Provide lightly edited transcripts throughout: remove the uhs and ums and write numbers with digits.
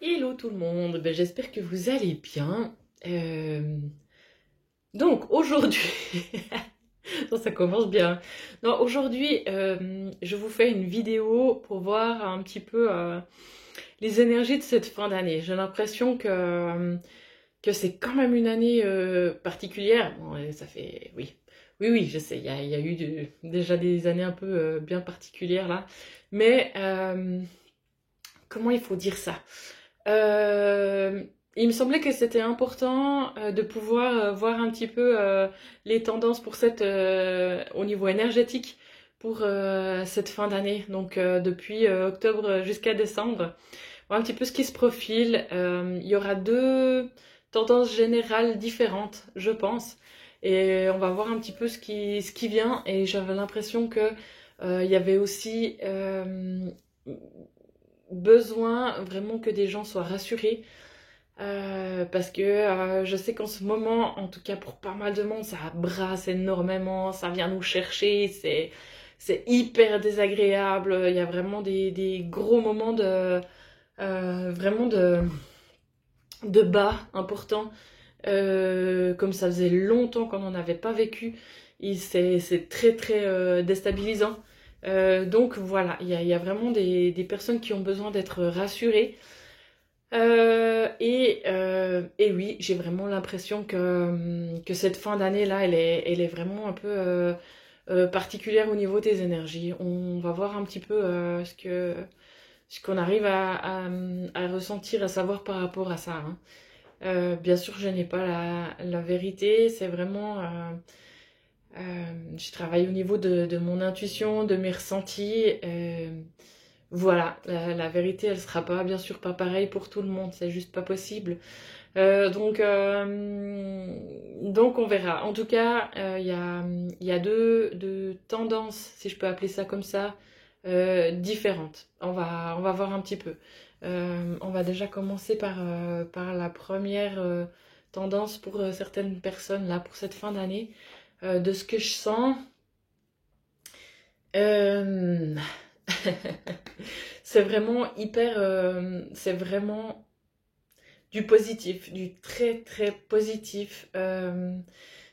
Hello tout le monde, j'espère que vous allez bien. Euh, donc aujourd'hui, non, ça commence bien. Non, aujourd'hui, je vous fais une vidéo pour voir un petit peu les énergies de cette fin d'année. J'ai l'impression que c'est quand même une année particulière. Bon, et ça fait, oui, oui, oui, je sais, il y a eu déjà des années un peu bien particulières là. Mais comment il faut dire ça? Euh, il me semblait que c'était important de pouvoir voir un petit peu les tendances pour au niveau énergétique pour cette fin d'année, donc depuis octobre jusqu'à décembre, voir un petit peu ce qui se profile. Il y aura deux tendances générales différentes, je pense, et on va voir un petit peu ce qui vient. Et j'avais l'impression que il y avait aussi besoin vraiment que des gens soient rassurés parce que je sais qu'en ce moment, en tout cas pour pas mal de monde, ça brasse énormément, ça vient nous chercher, c'est hyper désagréable. Il y a vraiment des gros moments vraiment de bas importants, comme ça faisait longtemps qu'on n'en avait pas vécu. Et c'est très très déstabilisant. Donc voilà, il y a vraiment des personnes qui ont besoin d'être rassurées. Et oui, j'ai vraiment l'impression que cette fin d'année-là, elle est vraiment un peu particulière au niveau des énergies. On va voir un petit peu ce qu'on arrive à ressentir, à savoir par rapport à ça, hein. Bien sûr, je n'ai pas la vérité, c'est vraiment... je travaille au niveau de mon intuition, de mes ressentis. Voilà, la vérité, elle sera pas, bien sûr, pas pareille pour tout le monde, c'est juste pas possible. Donc on verra. En tout cas, il y a deux tendances, si je peux appeler ça comme ça, différentes. On va voir un petit peu. On va déjà commencer par la première tendance pour certaines personnes, là, pour cette fin d'année. De ce que je sens, euh, c'est vraiment c'est vraiment du positif, du très très positif,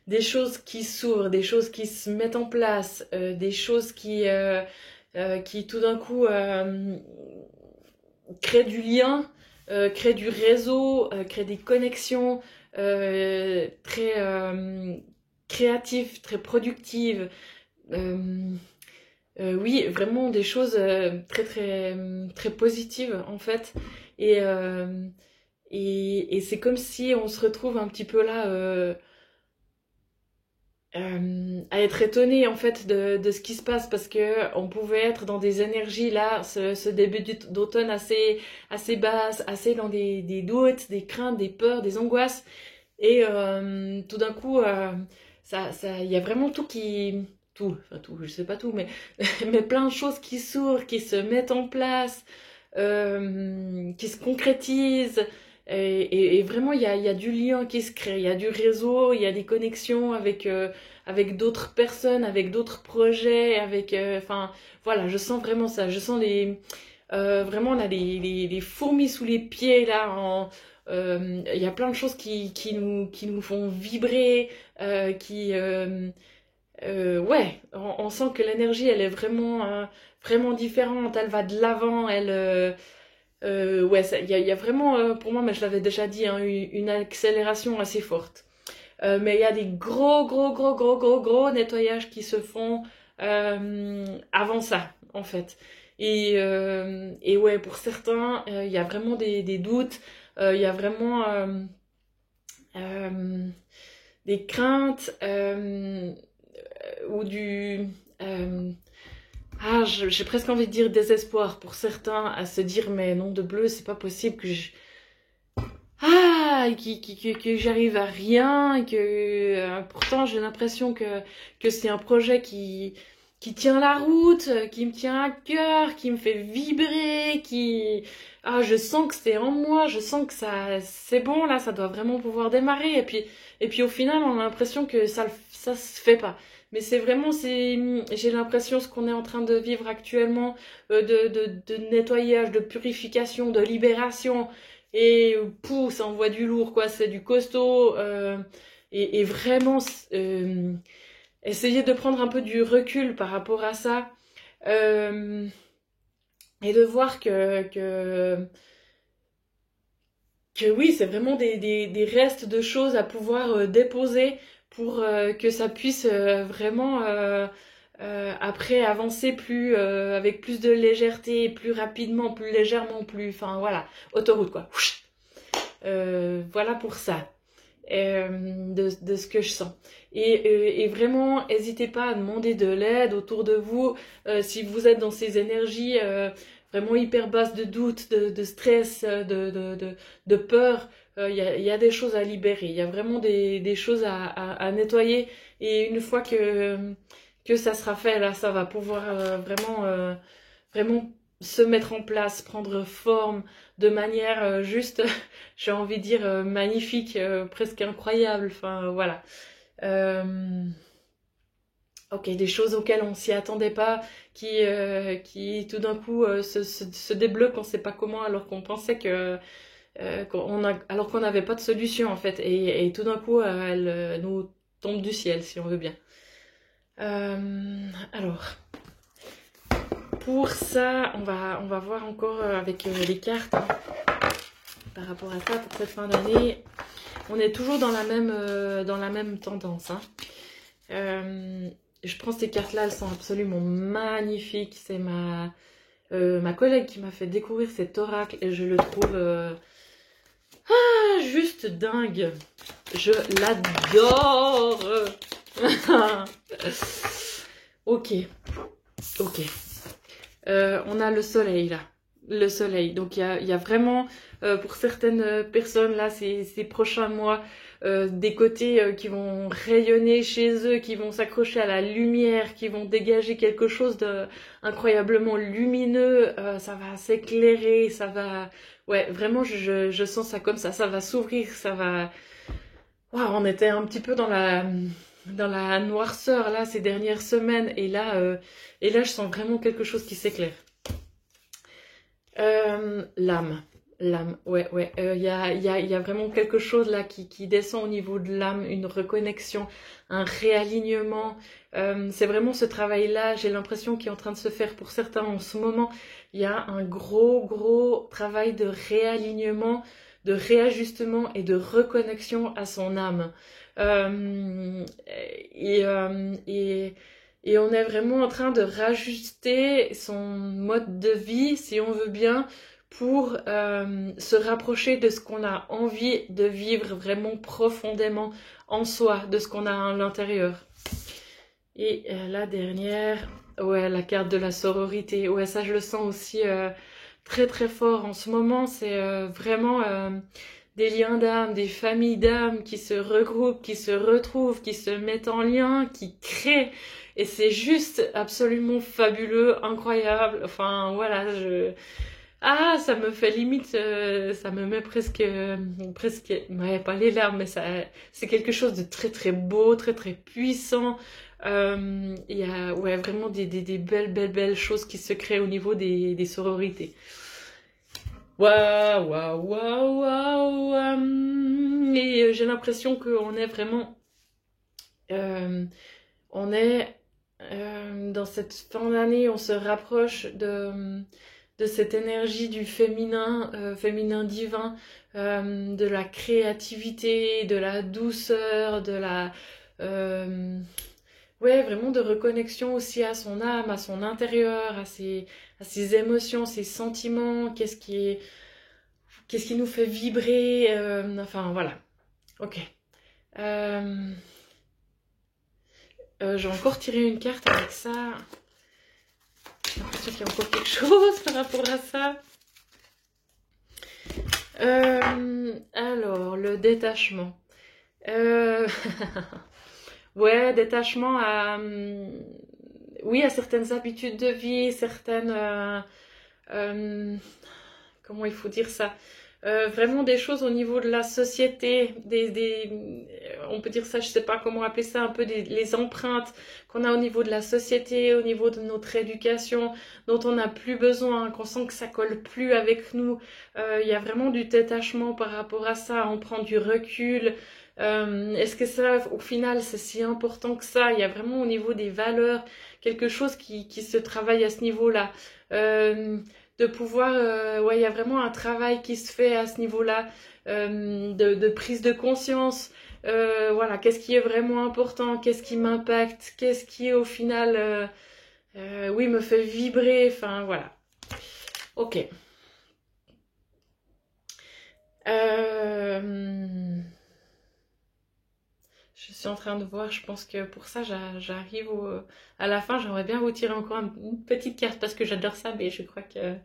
des choses qui s'ouvrent, des choses qui se mettent en place, des choses qui tout d'un coup créent du lien, créent du réseau, créent des connexions très créatives, très productives. Euh, oui, vraiment des choses très très très positives en fait. Et, euh, et c'est comme si on se retrouve un petit peu là à être étonné en fait de ce qui se passe parce que on pouvait être dans des énergies là, ce début d'automne assez basse, assez dans des doutes, des craintes, des peurs, des angoisses. Et tout d'un coup, il y a vraiment tout, je sais pas tout, mais, mais plein de choses qui s'ouvrent, qui se mettent en place, qui se concrétisent. Et vraiment, il y a du lien qui se crée, il y a du réseau, il y a des connexions avec d'autres personnes, avec d'autres projets, enfin, voilà, je sens vraiment ça. Je sens vraiment là, les fourmis sous les pieds, là, il y a plein de choses qui nous font vibrer, ouais, on sent que l'énergie, elle est vraiment différente, elle va de l'avant, ouais, il y a vraiment, pour moi, mais je l'avais déjà dit, hein, une accélération assez forte. Mais il y a des gros, gros, gros, gros, gros, gros nettoyages qui se font avant ça, en fait. Et ouais, pour certains, il y a vraiment des doutes, il y a vraiment euh, des craintes ou euh, j'ai presque envie de dire désespoir pour certains à se dire mais nom de bleu, c'est pas possible que j'arrive à rien et que pourtant j'ai l'impression que c'est un projet qui tient la route, qui me tient à cœur, qui me fait vibrer, je sens que c'est en moi, je sens que ça c'est bon là, ça doit vraiment pouvoir démarrer et puis au final on a l'impression que ça se fait pas. Mais c'est vraiment j'ai l'impression ce qu'on est en train de vivre actuellement de nettoyage, de purification, de libération. et pouh, ça envoie du lourd, quoi, c'est du costaud, et vraiment, essayer de prendre un peu du recul par rapport à ça, euh, et de voir que oui, c'est vraiment des restes de choses à pouvoir déposer pour que ça puisse vraiment après avancer plus avec plus de légèreté, plus rapidement, plus légèrement, plus, enfin voilà, autoroute quoi. Voilà pour ça. De ce que je sens. Et vraiment, n'hésitez pas à demander de l'aide autour de vous si vous êtes dans ces énergies vraiment hyper basses de doute, de stress, de peur. Y a des choses à libérer, il y a vraiment des choses à nettoyer. Et une fois que ça sera fait, là, ça va pouvoir vraiment se mettre en place, prendre forme de manière juste, j'ai envie de dire, magnifique, presque incroyable. Enfin, voilà. Euh, ok, des choses auxquelles on s'y attendait pas, qui tout d'un coup se débloquent, on sait pas comment, alors qu'on pensait alors qu'on n'avait pas de solution en fait, et tout d'un coup, elles nous tombent du ciel, si on veut bien. Alors. Pour ça, on va voir encore avec les cartes hein, par rapport à ça pour cette fin d'année. On est toujours dans la même tendance. Hein. Je prends ces cartes-là, elles sont absolument magnifiques. C'est ma collègue qui m'a fait découvrir cet oracle et je le trouve juste dingue. Je l'adore. Ok. On a le soleil là, le soleil. Donc il y a vraiment, pour certaines personnes là, ces prochains mois, des côtés qui vont rayonner chez eux, qui vont s'accrocher à la lumière, qui vont dégager quelque chose de incroyablement lumineux. Ça va s'éclairer, ça va, ouais, vraiment, je sens ça comme ça va s'ouvrir, ça va. Waouh, on était un petit peu dans la noirceur là ces dernières semaines et là je sens vraiment quelque chose qui s'éclaire. L'âme, ouais, y a vraiment quelque chose là qui descend au niveau de l'âme, une reconnexion, un réalignement. C'est vraiment ce travail-là, j'ai l'impression qu'il est en train de se faire pour certains en ce moment. Il y a un gros travail de réalignement, de réajustement et de reconnexion à son âme. Euh, et, euh, et, et on est vraiment en train de rajuster son mode de vie, si on veut bien, pour se rapprocher de ce qu'on a envie de vivre vraiment profondément en soi, de ce qu'on a à l'intérieur. Et la dernière, ouais, la carte de la sororité. Ouais, ça je le sens aussi très fort en ce moment. C'est vraiment des liens d'âme, des familles d'âme qui se regroupent, qui se retrouvent, qui se mettent en lien, qui créent. Et c'est juste absolument fabuleux, incroyable. Enfin voilà, ah, ça me fait limite, ça me met presque, ouais, pas les larmes, mais ça, c'est quelque chose de très beau, très puissant. Il y a, ouais, vraiment des belles choses qui se créent au niveau des sororités. Waouh. Et j'ai l'impression qu'on est vraiment, on est dans cette fin d'année, on se rapproche de cette énergie du féminin, féminin divin, de la créativité, de la douceur, ouais, vraiment de reconnexion aussi à son âme, à son intérieur, à ses émotions, ses sentiments, qu'est-ce qui nous fait vibrer, enfin voilà. Ok. J'ai encore tiré une carte avec ça. J'ai l'impression qu'il y a encore quelque chose par rapport à ça. Alors, le détachement. Ouais, détachement à, oui, à certaines habitudes de vie, certaines, comment il faut dire ça, vraiment des choses au niveau de la société, on peut dire ça, je sais pas comment appeler ça, un peu les empreintes qu'on a au niveau de la société, au niveau de notre éducation, dont on n'a plus besoin, qu'on sent que ça colle plus avec nous. Il y a vraiment du détachement par rapport à ça, on prend du recul. Est-ce que ça, au final, c'est si important que ça? Il y a vraiment au niveau des valeurs quelque chose qui se travaille à ce niveau-là. De pouvoir, ouais, il y a vraiment un travail qui se fait à ce niveau-là, de prise de conscience. Voilà, qu'est-ce qui est vraiment important, qu'est-ce qui m'impacte, qu'est-ce qui au final, oui, me fait vibrer. Enfin, voilà. Ok. Je suis en train de voir, je pense que pour ça, j'arrive à la fin. J'aimerais bien vous tirer encore une petite carte parce que j'adore ça, mais je crois que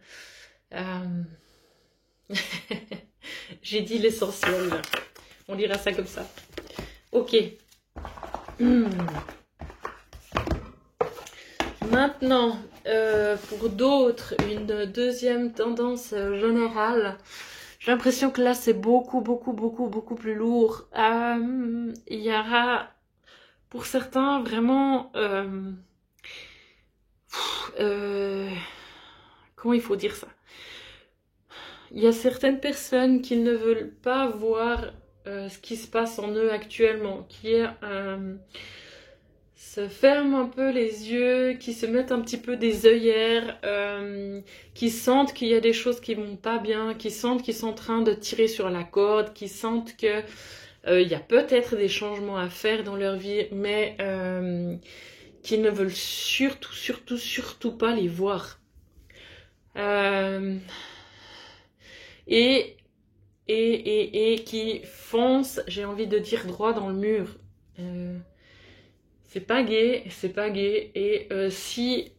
j'ai dit l'essentiel. On dira ça comme ça. Ok. Maintenant, pour d'autres, une deuxième tendance générale. J'ai l'impression que là, c'est beaucoup plus lourd. Il y aura, pour certains, vraiment... comment il faut dire ça? Il y a certaines personnes qui ne veulent pas voir ce qui se passe en eux actuellement, qui se ferment un peu les yeux, qui se mettent un petit peu des œillères, qui sentent qu'il y a des choses qui vont pas bien, qui sentent qu'ils sont en train de tirer sur la corde, qui sentent que il y a peut-être des changements à faire dans leur vie, mais qui ne veulent surtout pas les voir. Et qui foncent, j'ai envie de dire, droit dans le mur. C'est pas gai, et si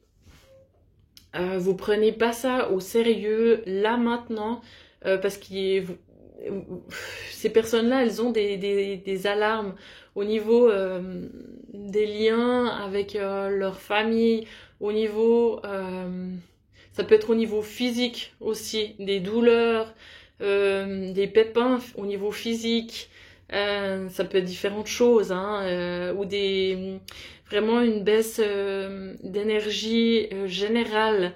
vous prenez pas ça au sérieux, là maintenant, parce que ces personnes-là, elles ont des alarmes au niveau des liens avec leur famille, au niveau... ça peut être au niveau physique aussi, des douleurs, des pépins au niveau physique, ça peut être différentes choses, hein, ou vraiment une baisse d'énergie générale,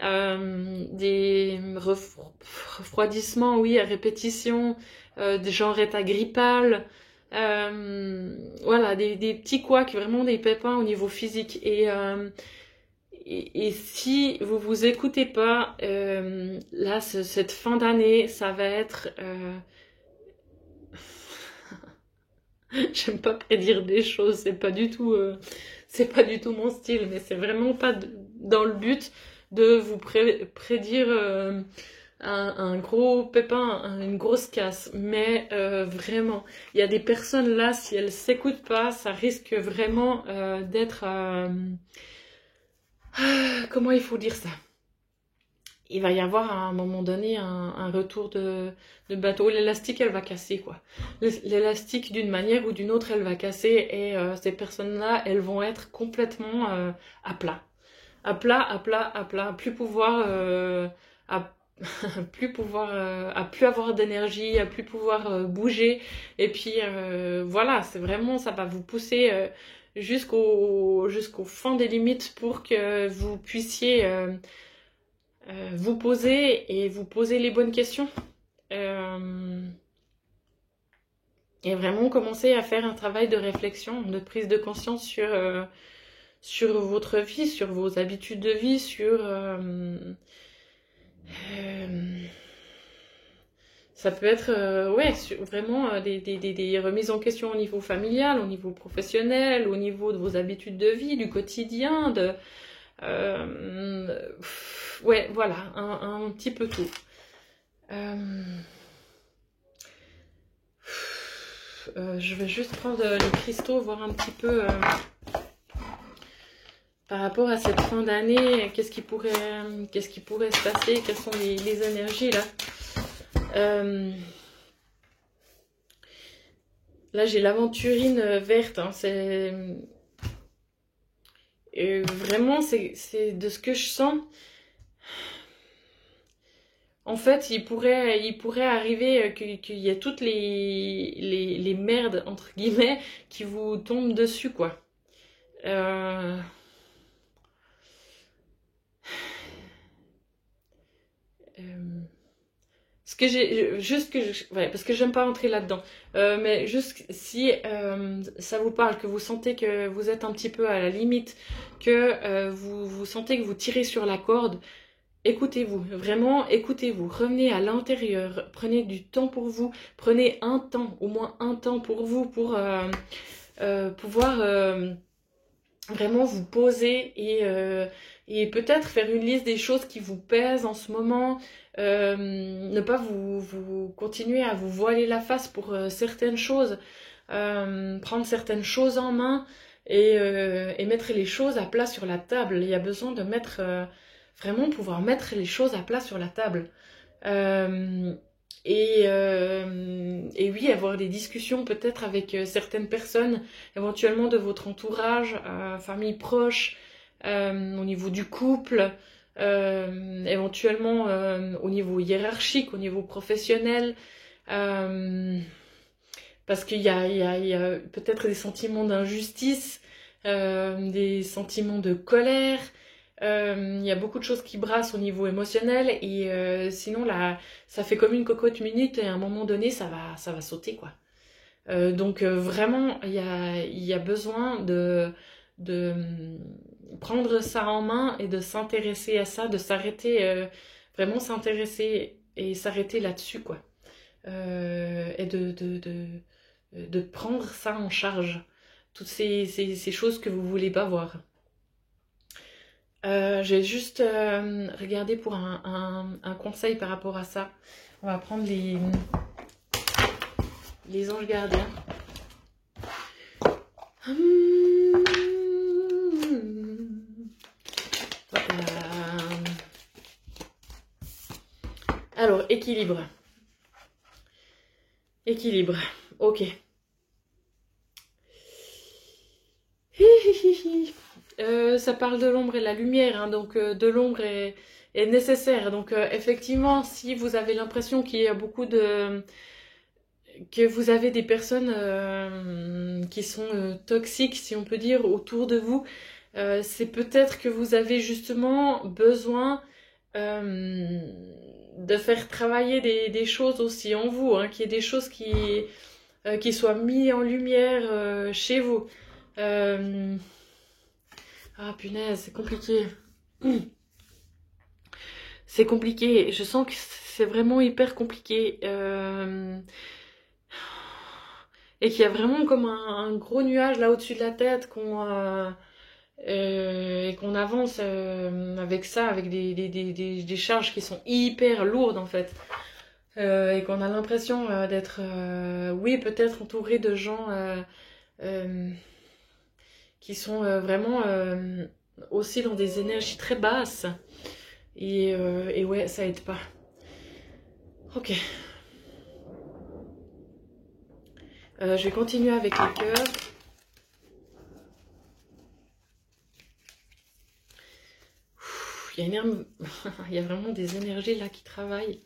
des refroidissements, oui, à répétition, des genre état grippal, voilà, des petits couacs, vraiment des pépins au niveau physique. Et si vous vous écoutez pas, là, cette fin d'année, ça va être... J'aime pas prédire des choses, c'est pas du tout mon style, mais c'est vraiment pas dans le but de vous prédire un gros pépin, une grosse casse. Mais vraiment, il y a des personnes là, si elles s'écoutent pas, ça risque vraiment d'être... comment il faut dire ça? Il va y avoir à un moment donné un retour de bateau. L'élastique, elle va casser, quoi. L'élastique, d'une manière ou d'une autre, elle va casser. Et ces personnes-là, elles vont être complètement à plat. À plat. Plus pouvoir... à plus avoir d'énergie, à plus pouvoir bouger. Et puis, voilà, c'est vraiment... Ça va vous pousser... jusqu'au fond des limites pour que vous puissiez vous poser les bonnes questions et vraiment commencer à faire un travail de réflexion, de prise de conscience sur votre vie, sur vos habitudes de vie, sur ça peut être ouais, vraiment des remises en question au niveau familial, au niveau professionnel, au niveau de vos habitudes de vie, du quotidien, ouais, voilà, un petit peu tout. Je vais juste prendre les cristaux, voir un petit peu par rapport à cette fin d'année, qu'est-ce qui pourrait se passer, quelles sont les énergies là. Là, j'ai l'aventurine verte, hein, c'est... vraiment, c'est de ce que je sens. En fait, il pourrait arriver qu'il y ait toutes les merdes, entre guillemets, qui vous tombent dessus, quoi. Euh, euh, Ce que ouais, parce que j'aime pas rentrer là-dedans. Mais juste si ça vous parle, que vous sentez que vous êtes un petit peu à la limite, que vous sentez que vous tirez sur la corde, écoutez-vous, vraiment écoutez-vous, revenez à l'intérieur, prenez du temps pour vous, prenez un temps, au moins un temps pour vous, pour pouvoir vraiment vous poser et peut-être faire une liste des choses qui vous pèsent en ce moment, ne pas vous continuer à vous voiler la face pour certaines choses, prendre certaines choses en main et mettre les choses à plat sur la table. Il y a besoin de mettre vraiment pouvoir mettre les choses à plat sur la table. Euh, et oui, avoir des discussions peut-être avec certaines personnes, éventuellement de votre entourage, famille proche, au niveau du couple, éventuellement au niveau hiérarchique, au niveau professionnel, euh, parce il y a peut-être des sentiments d'injustice, des sentiments de colère. Il y a beaucoup de choses qui brassent au niveau émotionnel et sinon là, ça fait comme une cocotte minute et à un moment donné, ça va sauter quoi. Donc vraiment, il y a besoin de prendre ça en main et de s'intéresser à ça, de s'arrêter, vraiment s'intéresser et s'arrêter là-dessus quoi. Et de prendre ça en charge, toutes ces choses que vous voulez pas voir. J'ai juste regardé pour un conseil par rapport à ça. On va prendre les anges gardiens. Alors, équilibre. Équilibre. Ok. Ça parle de l'ombre et la lumière, hein, donc de l'ombre est nécessaire. Donc effectivement, si vous avez l'impression qu'il y a beaucoup de... que vous avez des personnes qui sont toxiques, si on peut dire, autour de vous, c'est peut-être que vous avez justement besoin de faire travailler des choses aussi en vous, hein, qu'il y ait des choses qui soient mises en lumière chez vous. Ah punaise, c'est compliqué. C'est compliqué. Je sens que c'est vraiment hyper compliqué. Et qu'il y a vraiment comme un gros nuage là au-dessus de la tête et qu'on avance avec ça, avec des charges qui sont hyper lourdes en fait. Et qu'on a l'impression d'être, oui, peut-être entouré de gens euh, qui sont vraiment aussi dans des énergies très basses. Et ouais, ça aide pas. Ok. Je vais continuer avec les cœurs. Il y a vraiment des énergies là qui travaillent.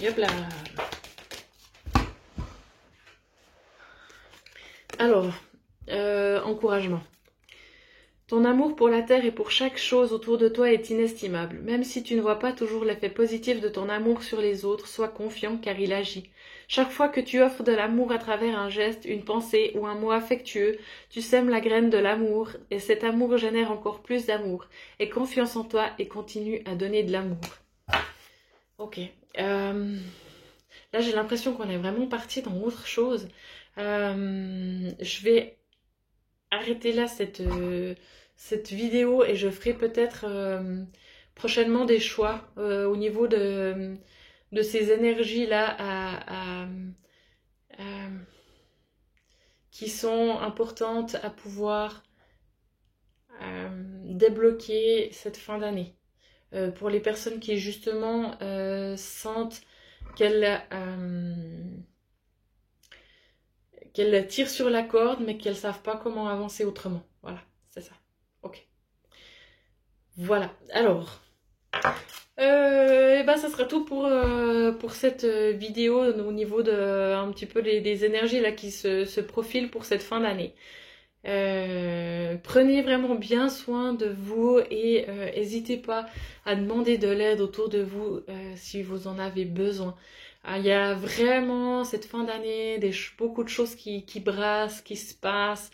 Hop là. Alors, encouragement. Ton amour pour la terre et pour chaque chose autour de toi est inestimable. Même si tu ne vois pas toujours l'effet positif de ton amour sur les autres, sois confiant car il agit. Chaque fois que tu offres de l'amour à travers un geste, une pensée ou un mot affectueux, tu sèmes la graine de l'amour et cet amour génère encore plus d'amour. Aie confiance en toi et continue à donner de l'amour. Ok. Là, j'ai l'impression qu'on est vraiment parti dans autre chose. Je vais arrêter là cette vidéo et je ferai peut-être prochainement des choix au niveau de ces énergies-là qui sont importantes à pouvoir débloquer cette fin d'année. Pour les personnes qui justement sentent qu'elles tirent sur la corde mais qu'elles ne savent pas comment avancer autrement. Voilà, c'est ça. Ok. Voilà. Alors, Et ben, ça sera tout pour cette vidéo au niveau de un petit peu des énergies là qui se profilent pour cette fin d'année. Prenez vraiment bien soin de vous et n'hésitez pas à demander de l'aide autour de vous si vous en avez besoin. Il y a vraiment cette fin d'année beaucoup de choses qui brassent, qui se passent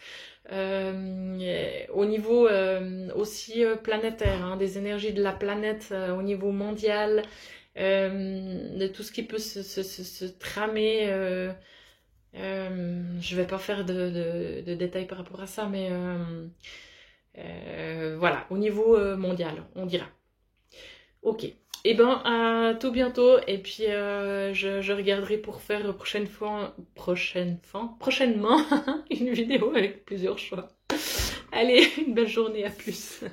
au niveau aussi planétaire, hein, des énergies de la planète au niveau mondial, de tout ce qui peut se tramer. Je vais pas faire de détails par rapport à ça, mais voilà, au niveau mondial, on dira. Ok. Eh ben, à tout bientôt. Et puis, je regarderai pour faire prochainement une vidéo avec plusieurs choix. Allez, une belle journée, à plus.